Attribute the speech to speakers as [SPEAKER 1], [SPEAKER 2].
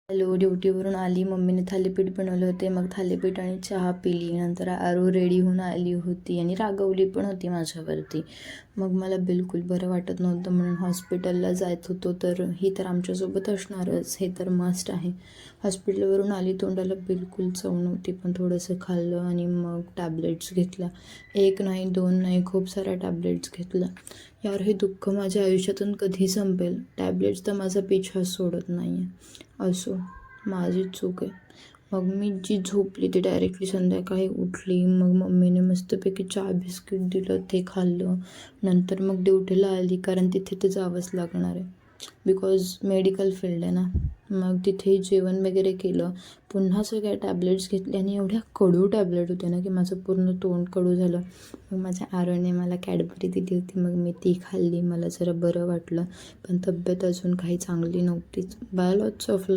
[SPEAKER 1] Hello, ड्युटीवरून आली. मम्मीने थालीपीठ बनवले होते. मग थालीपीठ आणि चहा पिली. नंतर आरू रेडी होऊन आली होती आणि रागवली पण होती माझ्यावरती. मग मला बिलकुल बरं वाटत नव्हतं म्हणून हॉस्पिटलला जात होतो. तर ही तर आमच्यासोबत असणारच, हे तर मस्ट आहे. हॉस्पिटलवरून आली, तोंडाला बिलकुल चव नव्हती, पण थोडंसं खाल्लं आणि मग टॅबलेट्स घेतल्या. 1 नाही 2 नाही, खूप साऱ्या टॅबलेट्स घेतल्या. यार, हे दुःख माझ्या आयुष्यातून कधी संपेल? टॅबलेट्स तर माझा पिछा सोडत नाही आहे. असो, माझीच चूक आहे. मग मी जी झोपली ती डायरेक्टली संध्याकाळी उठली. मग मम्मीने मस्तपैकी चहा बिस्किट दिलं, ते खाल्लं. नंतर मग ड्युटीला आली, कारण तिथे तर जावंच लागणार आहे, बिकॉज मेडिकल फील्ड आहे ना. मग तिथे जेवण वगैरे केलं. पुन्हा सगळ्या टॅबलेट्स घेतल्या आणि एवढ्या कडू टॅबलेट होत्या ना की माझं पूर्ण तोंड कडू झालं. मग माझ्या आरोने मला कॅडबरी दिली होती, मग मी ती खाल्ली. मला जरा बरं वाटलं, पण तब्येत अजून काही चांगली नव्हतीच. Bye lots of